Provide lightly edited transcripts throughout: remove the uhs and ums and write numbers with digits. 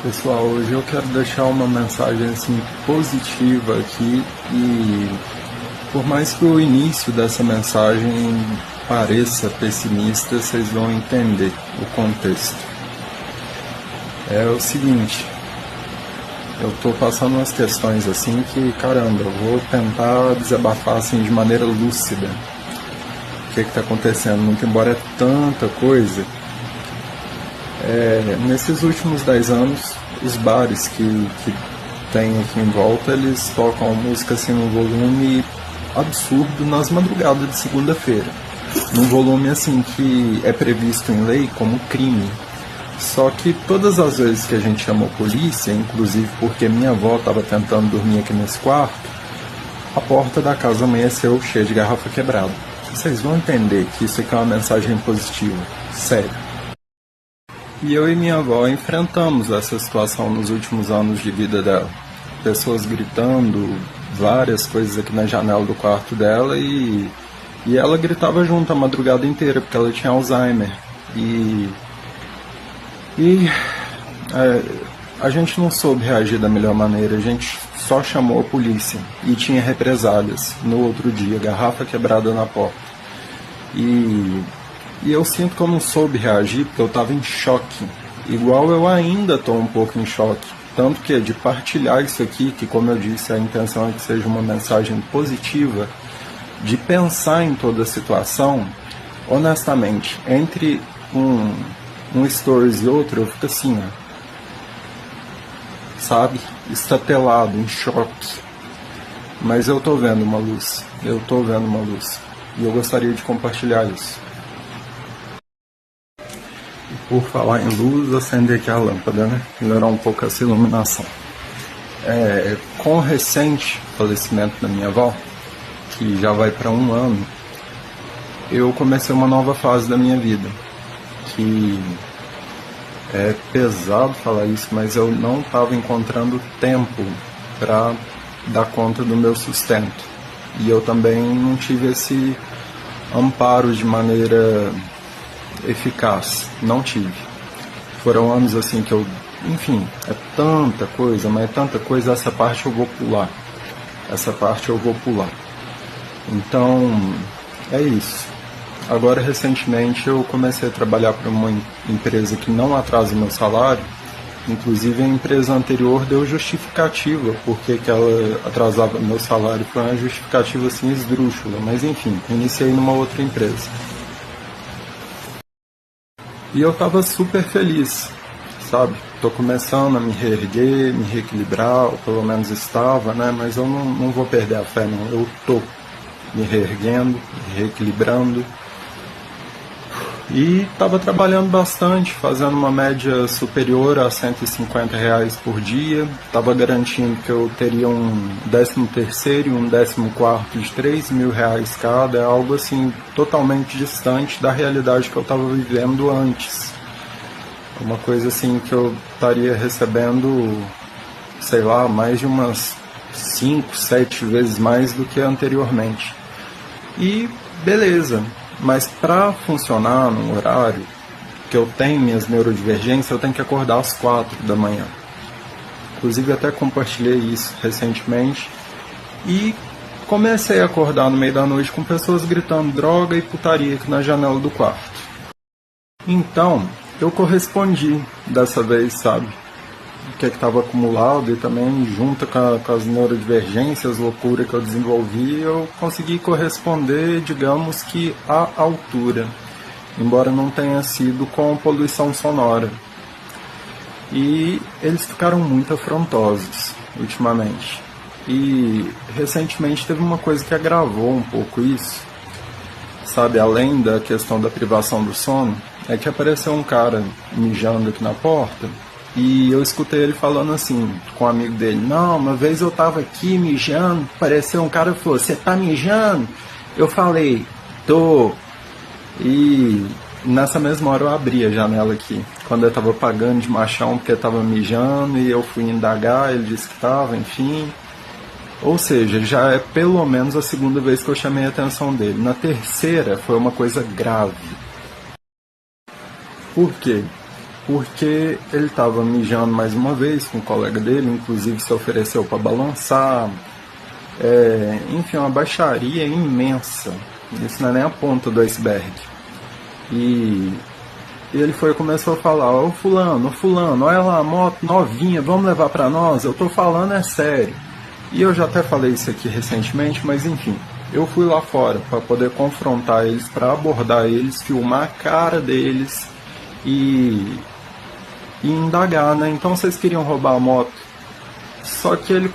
Pessoal, hoje eu quero deixar uma mensagem assim positiva aqui e por mais que o início dessa mensagem pareça pessimista, vocês vão entender o contexto. É o seguinte, eu tô passando umas questões assim que, caramba, eu vou tentar desabafar assim de maneira lúcida. O que tá acontecendo? Muito embora é tanta coisa. Nesses últimos 10 anos, os bares que tem aqui em volta, eles tocam música assim num volume absurdo nas madrugadas de segunda-feira. Num volume assim que é previsto em lei como crime. Só que todas as vezes que a gente chamou polícia, inclusive porque minha avó estava tentando dormir aqui nesse quarto, a porta da casa amanheceu cheia de garrafa quebrada. Vocês vão entender que isso aqui é uma mensagem positiva. Sério. E eu e minha avó enfrentamos essa situação nos últimos anos de vida dela. Pessoas gritando, várias coisas aqui na janela do quarto dela e ela gritava junto a madrugada inteira, porque ela tinha Alzheimer. A gente não soube reagir da melhor maneira, a gente só chamou a polícia e tinha represálias no outro dia, garrafa quebrada na porta. E eu sinto que eu não soube reagir porque eu estava em choque. Igual eu ainda estou um pouco em choque. Tanto que de partilhar isso aqui, que como eu disse, a intenção é que seja uma mensagem positiva, de pensar em toda a situação, honestamente, entre um stories e outro, eu fico assim, ó, sabe? Estatelado, em choque. Mas eu tô vendo uma luz. E eu gostaria de compartilhar isso. Por falar em luz, acender aqui a lâmpada, né? Melhorar um pouco essa iluminação. Com o recente falecimento da minha avó, que já vai para 1 ano, eu comecei uma nova fase da minha vida. Que é pesado falar isso, mas eu não estava encontrando tempo para dar conta do meu sustento. E eu também não tive esse amparo de maneira eficaz, não tive. Foram anos assim que enfim, é tanta coisa, mas é tanta coisa, essa parte eu vou pular. Então, é isso. Agora, recentemente, eu comecei a trabalhar para uma empresa que não atrasa o meu salário. Inclusive, a empresa anterior deu justificativa porque que ela atrasava meu salário. Foi uma justificativa assim esdrúxula, mas enfim, iniciei numa outra empresa. E eu tava super feliz, sabe? Tô começando a me reerguer, me reequilibrar, ou pelo menos estava, né? Mas eu não vou perder a fé, não. Eu tô me reerguendo, me reequilibrando. E tava trabalhando bastante, fazendo uma média superior a R$ 150 por dia. Tava garantindo que eu teria um 13º e um 14º de R$ 3.000 cada. É algo assim totalmente distante da realidade que eu tava vivendo antes. Uma coisa assim que eu estaria recebendo, sei lá, mais de umas 5, 7 vezes mais do que anteriormente. E beleza. Mas para funcionar num horário que eu tenho minhas neurodivergências, eu tenho que acordar às 4 da manhã. Inclusive até compartilhei isso recentemente. E comecei a acordar no meio da noite com pessoas gritando droga e putaria aqui na janela do quarto. Então, eu correspondi dessa vez, sabe? O que estava acumulado e também junto com as neurodivergências, loucura que eu desenvolvi, eu consegui corresponder, digamos que à altura, embora não tenha sido com poluição sonora. E eles ficaram muito afrontosos ultimamente. E recentemente teve uma coisa que agravou um pouco isso, sabe? Além da questão da privação do sono, é que apareceu um cara mijando aqui na porta. E eu escutei ele falando assim, com um amigo dele, não, uma vez eu tava aqui mijando, apareceu um cara e falou, você tá mijando? Eu falei, tô. E nessa mesma hora eu abri a janela aqui, quando eu tava pagando de machão porque eu tava mijando, e eu fui indagar, ele disse que tava, enfim. Ou seja, já é pelo menos a segunda vez que eu chamei a atenção dele. Na terceira foi uma coisa grave. Por quê? porque ele estava mijando mais uma vez com um colega dele, inclusive se ofereceu para balançar. Enfim, uma baixaria imensa. Isso não é nem a ponta do iceberg. E ele começou a falar: ô fulano, olha lá a moto novinha, vamos levar para nós? Eu tô falando é sério. E eu já até falei isso aqui recentemente, mas enfim, eu fui lá fora para poder confrontar eles, para abordar eles, filmar a cara deles e indagar, né? Então vocês queriam roubar a moto. Só que ele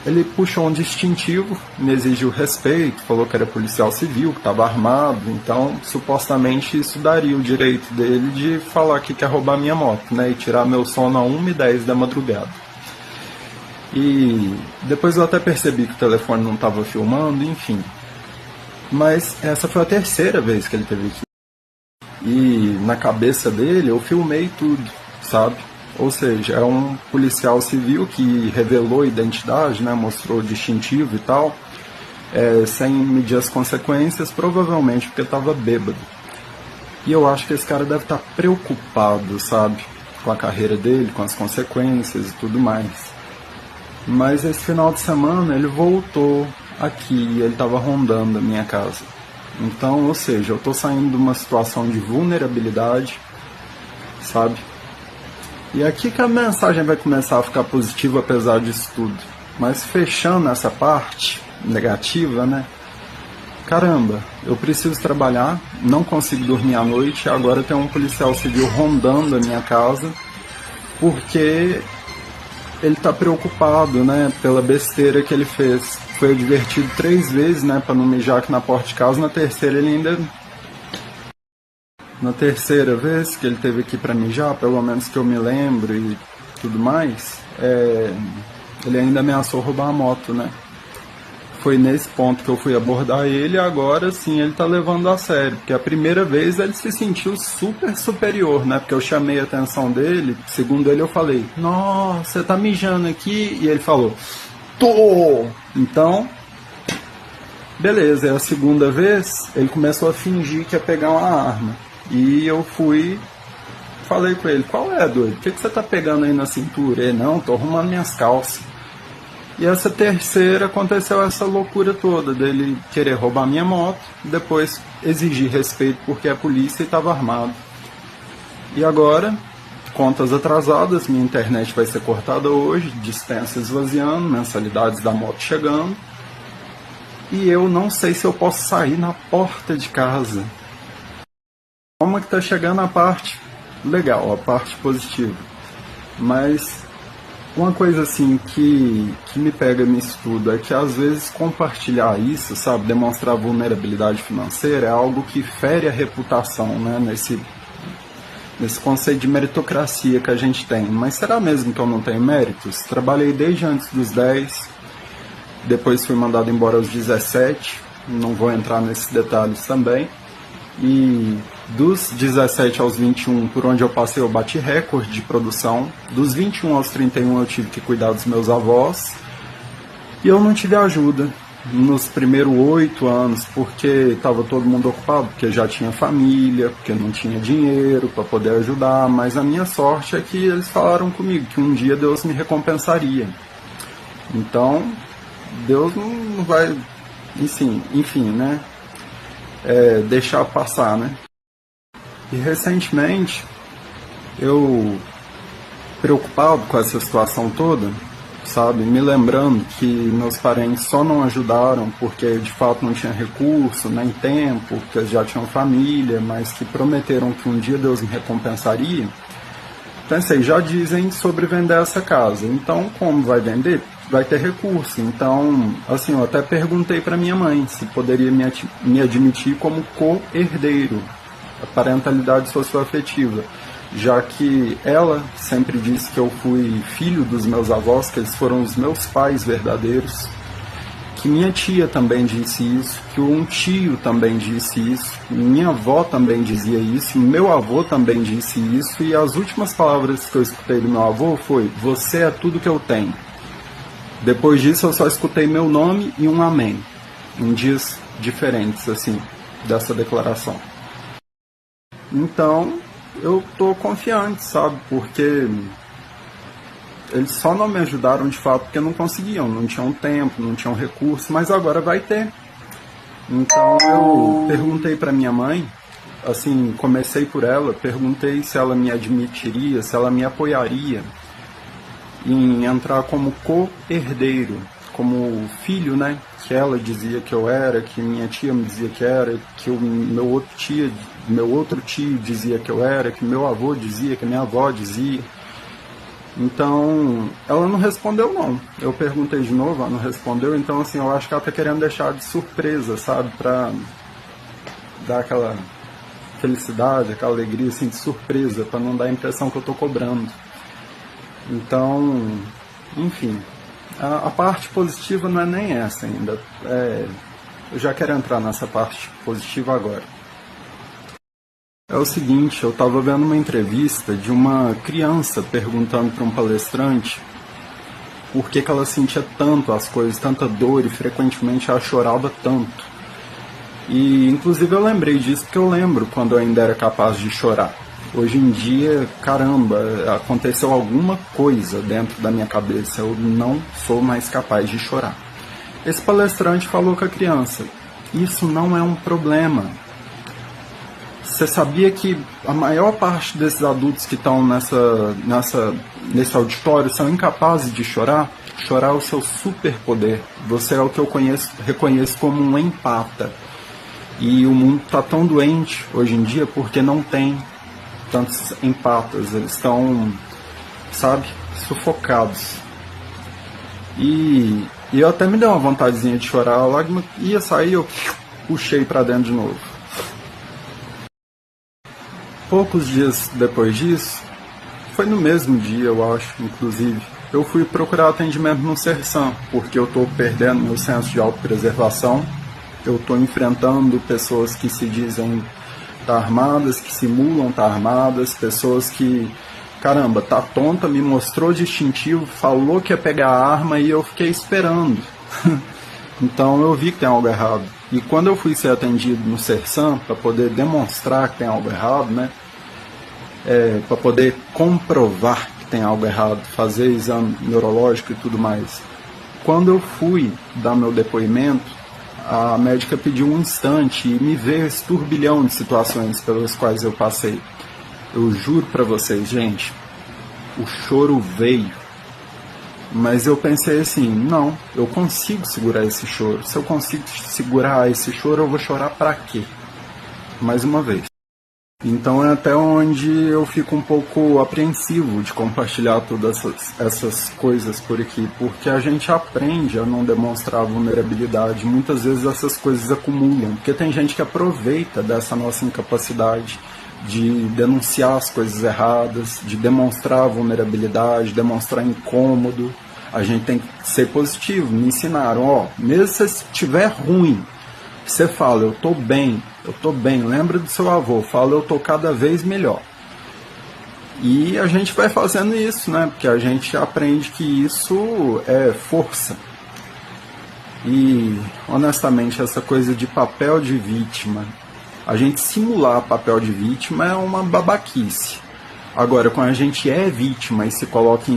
ele puxou um distintivo, me exigiu respeito, falou que era policial civil, que estava armado, então supostamente isso daria o direito dele de falar que quer roubar minha moto, né, e tirar meu sono a 1h10 da madrugada. E depois eu até percebi que o telefone não estava filmando, enfim. Mas essa foi a terceira vez que ele teve aqui. E na cabeça dele eu filmei tudo, sabe? Ou seja, é um policial civil que revelou a identidade, né, mostrou o distintivo e tal, sem medir as consequências, provavelmente porque estava bêbado. E eu acho que esse cara deve estar preocupado, sabe, com a carreira dele, com as consequências e tudo mais. Mas esse final de semana ele voltou aqui e ele estava rondando a minha casa. Então, ou seja, eu estou saindo de uma situação de vulnerabilidade, sabe? E aqui que a mensagem vai começar a ficar positiva apesar disso tudo. Mas fechando essa parte negativa, né? Caramba, eu preciso trabalhar, não consigo dormir à noite, agora tem um policial civil rondando a minha casa, porque ele tá preocupado, né, pela besteira que ele fez. Foi advertido 3 vezes, né, para não mijar aqui na porta de casa. Na terceira vez que ele teve aqui para mijar, pelo menos que eu me lembro e tudo mais, ele ainda ameaçou roubar a moto, né. Foi nesse ponto que eu fui abordar ele, e agora sim ele tá levando a sério, porque a primeira vez ele se sentiu super superior, né, porque eu chamei a atenção dele, segundo ele eu falei: nossa, você tá mijando aqui? E ele falou: tô! Então, beleza, a segunda vez ele começou a fingir que ia pegar uma arma, e eu falei com ele: qual é, doido? O que você tá pegando aí na cintura? Ele: não, tô arrumando minhas calças. E essa terceira aconteceu essa loucura toda dele querer roubar minha moto, depois exigir respeito porque é polícia e estava armado. E agora, contas atrasadas, minha internet vai ser cortada hoje, dispensa esvaziando, mensalidades da moto chegando. E eu não sei se eu posso sair na porta de casa. Como que tá chegando a parte legal, a parte positiva. Mas uma coisa assim que me pega nisso tudo é que às vezes compartilhar isso, sabe, demonstrar vulnerabilidade financeira é algo que fere a reputação, né, nesse conceito de meritocracia que a gente tem. Mas será mesmo que eu não tenho méritos? Trabalhei desde antes dos 10, depois fui mandado embora aos 17, não vou entrar nesses detalhes também. E dos 17 aos 21, por onde eu passei, eu bati recorde de produção. Dos 21 aos 31 eu tive que cuidar dos meus avós. E eu não tive ajuda nos primeiros 8 anos, porque estava todo mundo ocupado, porque já tinha família, porque não tinha dinheiro para poder ajudar. Mas a minha sorte é que eles falaram comigo que um dia Deus me recompensaria. Então, Deus não vai, enfim, né? Deixar passar, né? E recentemente, eu, preocupado com essa situação toda, sabe, me lembrando que meus parentes só não ajudaram porque de fato não tinha recurso, nem tempo, porque eles já tinham família, mas que prometeram que um dia Deus me recompensaria. Pensei, já dizem sobre vender essa casa, então como vai vender? Vai ter recurso. Então, assim, eu até perguntei para minha mãe se poderia me admitir como co-herdeiro, a parentalidade socioafetiva, já que ela sempre disse que eu fui filho dos meus avós, que eles foram os meus pais verdadeiros, que minha tia também disse isso, que um tio também disse isso, minha avó também dizia isso, meu avô também disse isso, e as últimas palavras que eu escutei do meu avô foi: você é tudo que eu tenho. Depois disso eu só escutei meu nome e um amém, em dias diferentes, assim, dessa declaração. Então, eu tô confiante, sabe? Porque eles só não me ajudaram de fato porque não conseguiam, não tinham tempo, não tinham recurso, mas agora vai ter. Então eu perguntei para minha mãe, assim, comecei por ela, perguntei se ela me admitiria, se ela me apoiaria em entrar como co-herdeiro, como filho, né? Que ela dizia que eu era, que minha tia me dizia que era, que o meu outro tio dizia que eu era, que meu avô dizia, que minha avó dizia. Então, ela não respondeu não. Eu perguntei de novo, ela não respondeu, então assim, eu acho que ela tá querendo deixar de surpresa, sabe? Pra dar aquela felicidade, aquela alegria assim de surpresa, pra não dar a impressão que eu tô cobrando. Então, enfim, a parte positiva não é nem essa ainda. Eu já quero entrar nessa parte positiva agora. É o seguinte, eu estava vendo uma entrevista de uma criança perguntando para um palestrante por que ela sentia tanto as coisas, tanta dor e frequentemente ela chorava tanto. E inclusive eu lembrei disso porque eu lembro quando eu ainda era capaz de chorar. Hoje em dia, caramba, aconteceu alguma coisa dentro da minha cabeça, eu não sou mais capaz de chorar. Esse palestrante falou com a criança, isso não é um problema. Você sabia que a maior parte desses adultos que estão nesse auditório são incapazes de chorar? Chorar é o seu superpoder. Você é o que eu reconheço como um empata. E o mundo está tão doente hoje em dia porque não tem tantos empatas. Eles estão, sabe, sufocados. E eu até me deu uma vontadezinha de chorar. A lágrima ia sair, eu puxei para dentro de novo. Poucos dias depois disso, foi no mesmo dia, eu acho, inclusive, eu fui procurar atendimento no Sersan, porque eu estou perdendo meu senso de autopreservação, eu estou enfrentando pessoas que se dizem estar armadas, que simulam estar armadas, pessoas que, caramba, tá tonta, me mostrou distintivo, falou que ia pegar a arma e eu fiquei esperando. Então eu vi que tem algo errado. E quando eu fui ser atendido no Sersan, para poder demonstrar que tem algo errado, né? Para poder comprovar que tem algo errado, fazer exame neurológico e tudo mais. Quando eu fui dar meu depoimento, a médica pediu um instante e me veio esse turbilhão de situações pelas quais eu passei. Eu juro para vocês, gente, o choro veio. Mas eu pensei assim, não, eu consigo segurar esse choro. Se eu consigo segurar esse choro, eu vou chorar pra quê? Mais uma vez. Então é até onde eu fico um pouco apreensivo de compartilhar todas essas coisas por aqui, porque a gente aprende a não demonstrar vulnerabilidade. Muitas vezes essas coisas acumulam, porque tem gente que aproveita dessa nossa incapacidade de denunciar as coisas erradas, de demonstrar vulnerabilidade, demonstrar incômodo. A gente tem que ser positivo. Me ensinaram, mesmo se estiver ruim, você fala, eu tô bem, lembra do seu avô, fala, eu tô cada vez melhor. E a gente vai fazendo isso, né? Porque a gente aprende que isso é força. E, honestamente, essa coisa de papel de vítima, a gente simular papel de vítima é uma babaquice. Agora, quando a gente é vítima e se coloca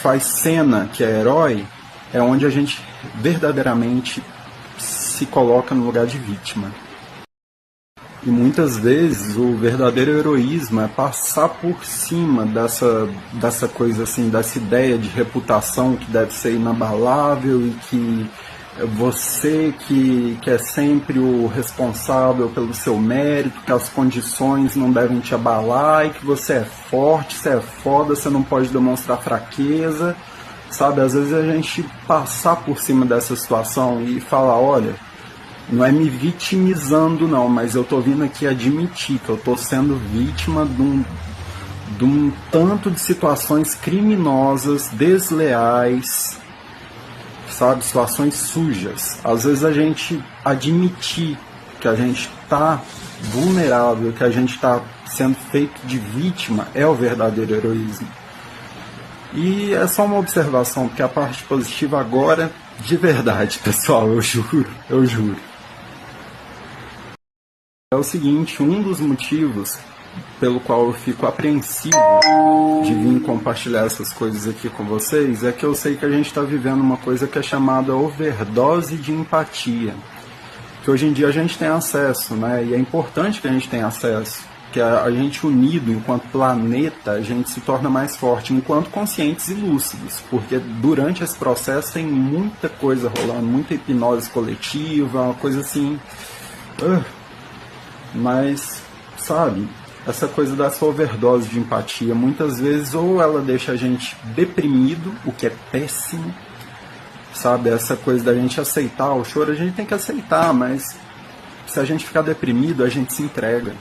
faz cena que é herói, é onde a gente verdadeiramente se coloca no lugar de vítima. E muitas vezes o verdadeiro heroísmo é passar por cima dessa coisa assim, dessa ideia de reputação que deve ser inabalável e que você que é sempre o responsável pelo seu mérito, que as condições não devem te abalar e que você é forte, você é foda, você não pode demonstrar fraqueza, sabe? Às vezes a gente passar por cima dessa situação e falar, olha, não é me vitimizando não, mas eu tô vindo aqui admitir que eu tô sendo vítima de um tanto de situações criminosas, desleais, sabe, situações sujas. Às vezes a gente admitir que a gente está vulnerável, que a gente está sendo feito de vítima, é o verdadeiro heroísmo. E é só uma observação, porque a parte positiva agora, de verdade, pessoal, eu juro. É o seguinte, um dos motivos pelo qual eu fico apreensivo de vir compartilhar essas coisas aqui com vocês é que eu sei que a gente está vivendo uma coisa que é chamada overdose de empatia, que hoje em dia a gente tem acesso, né? E é importante que a gente tenha acesso, que a gente unido enquanto planeta, a gente se torna mais forte enquanto conscientes e lúcidos, porque durante esse processo tem muita coisa rolando, muita hipnose coletiva, uma coisa assim, mas, sabe, essa coisa dessa overdose de empatia, muitas vezes ou ela deixa a gente deprimido, o que é péssimo, sabe, essa coisa da gente aceitar o choro, a gente tem que aceitar, mas se a gente ficar deprimido, a gente se entrega.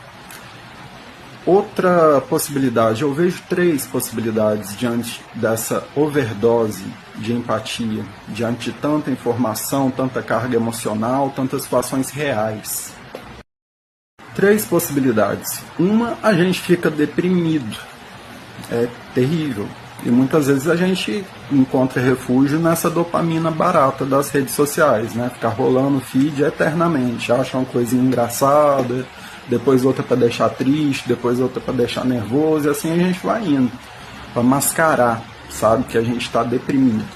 Outra possibilidade, eu vejo 3 possibilidades diante dessa overdose de empatia, diante de tanta informação, tanta carga emocional, tantas situações reais. 3 possibilidades. Uma, a gente fica deprimido. É terrível. E muitas vezes a gente encontra refúgio nessa dopamina barata das redes sociais, né? Ficar rolando o feed eternamente. Acha uma coisinha engraçada, depois outra para deixar triste, depois outra para deixar nervoso, e assim a gente vai indo. Para mascarar, sabe, que a gente está deprimido.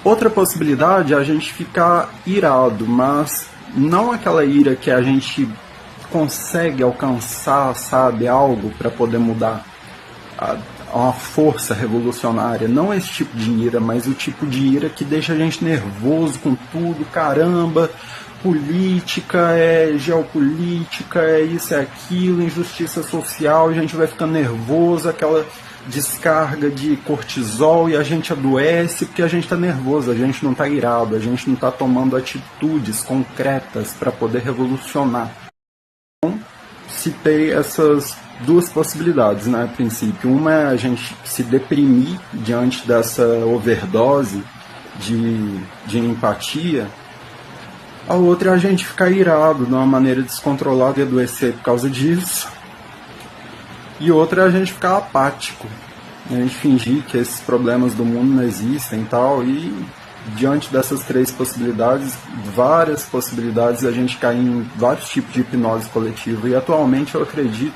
Outra possibilidade é a gente ficar irado, mas não aquela ira que a gente consegue alcançar, sabe, algo para poder mudar, uma força revolucionária, não esse tipo de ira, mas o tipo de ira que deixa a gente nervoso com tudo, caramba, política, geopolítica, isso, aquilo, injustiça social, a gente vai ficando nervoso, aquela descarga de cortisol e a gente adoece porque a gente está nervoso, a gente não está irado, a gente não está tomando atitudes concretas para poder revolucionar. Citei essas 2 possibilidades, né, a princípio. Uma é a gente se deprimir diante dessa overdose de empatia. A outra é a gente ficar irado de uma maneira descontrolada e adoecer por causa disso. E outra é a gente ficar apático, a gente fingir que esses problemas do mundo não existem e tal, e diante dessas 3 possibilidades, várias possibilidades, a gente cai em vários tipos de hipnose coletiva. E atualmente eu acredito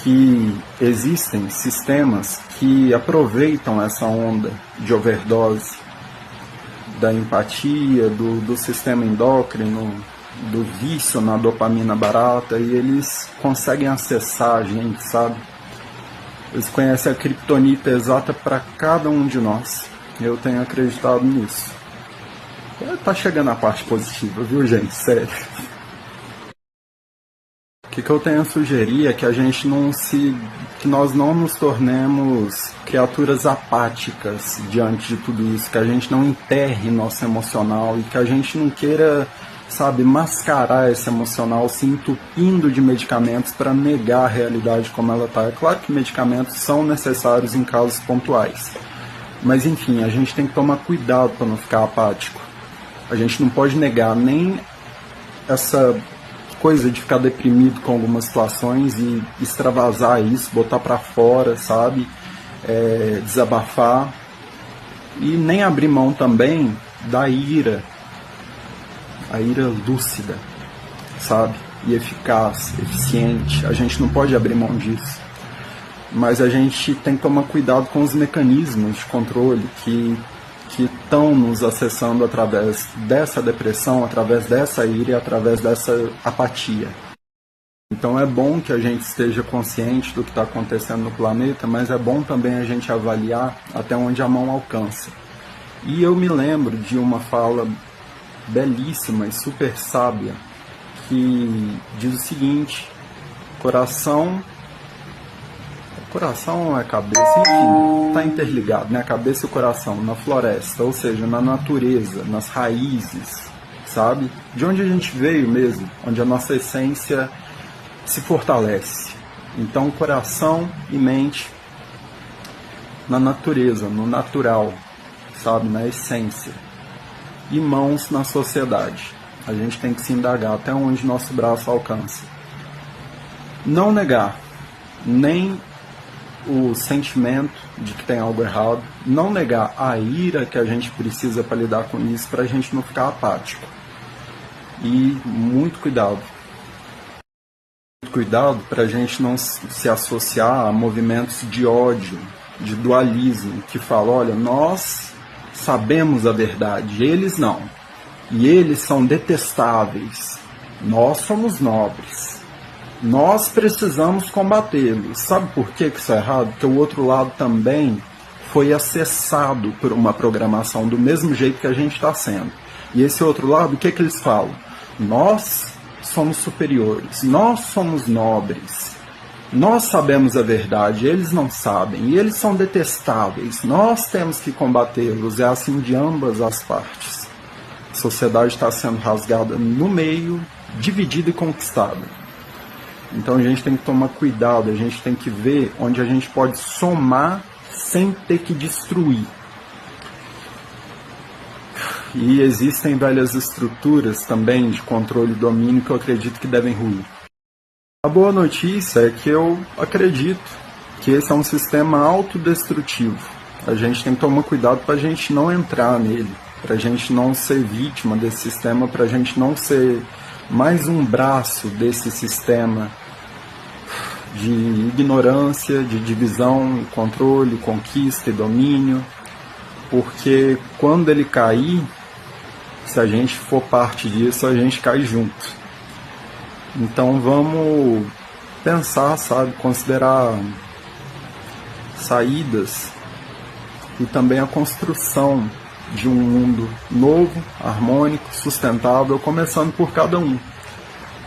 que existem sistemas que aproveitam essa onda de overdose da empatia, do sistema endócrino, do vício na dopamina barata, e eles conseguem acessar a gente, sabe? Eles conhecem a criptonita exata para cada um de nós. Eu tenho acreditado nisso. Tá chegando a parte positiva, viu, gente? Sério. O que eu tenho a sugerir é que a gente que nós não nos tornemos criaturas apáticas diante de tudo isso, que a gente não enterre nosso emocional e que a gente não queira, sabe, mascarar esse emocional se entupindo de medicamentos para negar a realidade como ela está. É claro que medicamentos são necessários em casos pontuais, mas enfim, a gente tem que tomar cuidado para não ficar apático. A gente não pode negar nem essa coisa de ficar deprimido com algumas situações e extravasar isso, botar para fora, sabe, desabafar, e nem abrir mão também da ira, a ira lúcida, sabe, e eficaz, eficiente. A gente não pode abrir mão disso, mas a gente tem que tomar cuidado com os mecanismos de controle que estão nos acessando através dessa depressão, através dessa ira e através dessa apatia. Então é bom que a gente esteja consciente do que está acontecendo no planeta, mas é bom também a gente avaliar até onde a mão alcança. E eu me lembro de uma fala belíssima e super sábia que diz o seguinte: coração é cabeça, enfim, está interligado, né? A cabeça e o coração na floresta, ou seja, na natureza, nas raízes, sabe? De onde a gente veio mesmo, onde a nossa essência se fortalece. Então, coração e mente na natureza, no natural, sabe? Na essência. E mãos na sociedade. A gente tem que se indagar até onde nosso braço alcança. Não negar nem o sentimento de que tem algo errado, não negar a ira que a gente precisa para lidar com isso, para a gente não ficar apático. E muito cuidado, Cuidado para a gente não se associar a movimentos de ódio, de dualismo, que falam, olha, nós sabemos a verdade, eles não. E eles são detestáveis. Nós somos nobres. Nós precisamos combatê-los. Sabe por que isso é errado? Porque o outro lado também foi acessado por uma programação do mesmo jeito que a gente está sendo. E esse outro lado, o que eles falam? Nós somos superiores, nós somos nobres, nós sabemos a verdade, eles não sabem, e eles são detestáveis, nós temos que combatê-los, é assim de ambas as partes. A sociedade está sendo rasgada no meio, dividida e conquistada. Então a gente tem que tomar cuidado, a gente tem que ver onde a gente pode somar sem ter que destruir. E existem velhas estruturas também de controle e domínio que eu acredito que devem ruir. A boa notícia é que eu acredito que esse é um sistema autodestrutivo. A gente tem que tomar cuidado para a gente não entrar nele, para a gente não ser vítima desse sistema, para a gente não ser mais um braço desse sistema de ignorância, de divisão, controle, conquista e domínio. Porque quando ele cair, se a gente for parte disso, a gente cai junto. Então vamos pensar, sabe, considerar saídas e também a construção de um mundo novo, harmônico, sustentável, começando por cada um,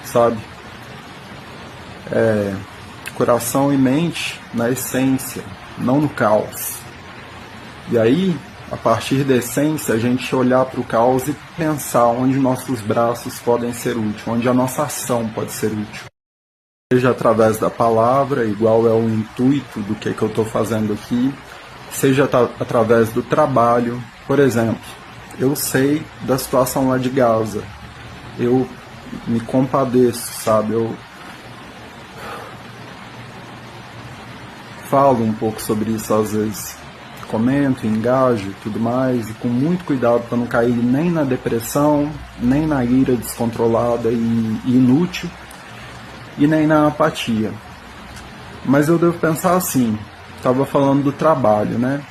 sabe? Coração e mente na essência, não no caos. E aí, a partir da essência, a gente olhar para o caos e pensar onde nossos braços podem ser úteis, onde a nossa ação pode ser útil. Seja através da palavra, igual é o intuito do que eu estou fazendo aqui, seja através do trabalho. Por exemplo, eu sei da situação lá de Gaza, eu me compadeço, sabe? Eu falo um pouco sobre isso às vezes. Comento, engajo e tudo mais, e com muito cuidado para não cair nem na depressão, nem na ira descontrolada e inútil, e nem na apatia. Mas eu devo pensar assim, estava falando do trabalho, né?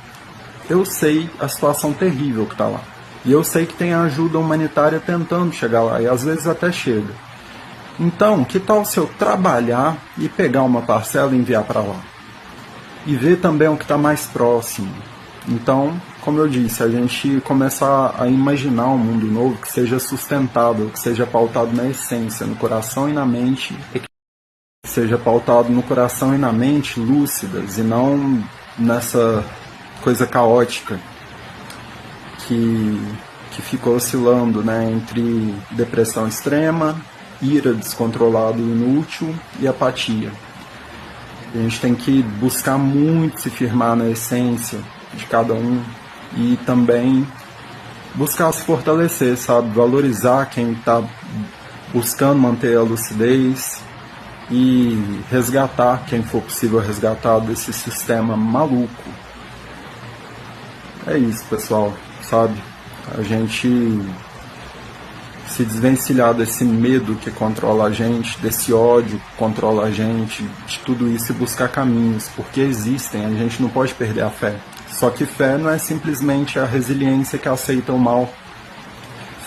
Eu sei a situação terrível que está lá, e eu sei que tem ajuda humanitária tentando chegar lá, e às vezes até chega. Então, que tal se eu trabalhar e pegar uma parcela e enviar para lá? E ver também o que está mais próximo. Então, como eu disse, a gente começar a imaginar um mundo novo que seja sustentável, que seja pautado na essência, no coração e na mente, que seja pautado no coração e na mente lúcidas, e não nessa coisa caótica que fica oscilando, né, entre depressão extrema, ira descontrolada e inútil e apatia. A gente tem que buscar muito se firmar na essência de cada um e também buscar se fortalecer, sabe? Valorizar quem está buscando manter a lucidez e resgatar quem for possível resgatar desse sistema maluco. É isso, pessoal, sabe? A gente se desvencilhar desse medo que controla a gente, desse ódio que controla a gente, de tudo isso e buscar caminhos, porque existem, a gente não pode perder a fé. Só que fé não é simplesmente a resiliência que aceita o mal.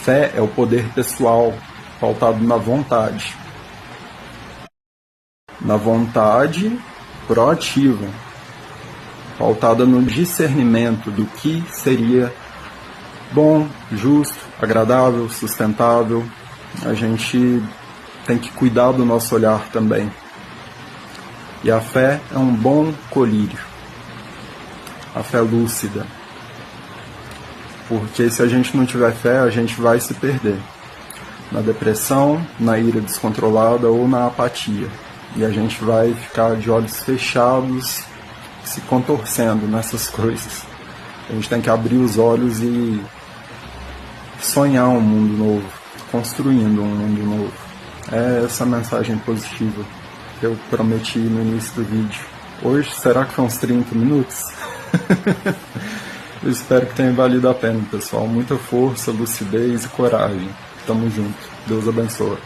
Fé é o poder pessoal, pautado na vontade. Na vontade proativa, pautada no discernimento do que seria bom, justo, agradável, sustentável. A gente tem que cuidar do nosso olhar também. E a fé é um bom colírio. A fé lúcida. Porque se a gente não tiver fé, a gente vai se perder. Na depressão, na ira descontrolada ou na apatia. E a gente vai ficar de olhos fechados, se contorcendo nessas coisas. A gente tem que abrir os olhos e sonhar um mundo novo, construindo um mundo novo. É essa mensagem positiva que eu prometi no início do vídeo. Hoje, será que foi uns 30 minutos? Eu espero que tenha valido a pena, pessoal. Muita força, lucidez e coragem. Tamo junto. Deus abençoe.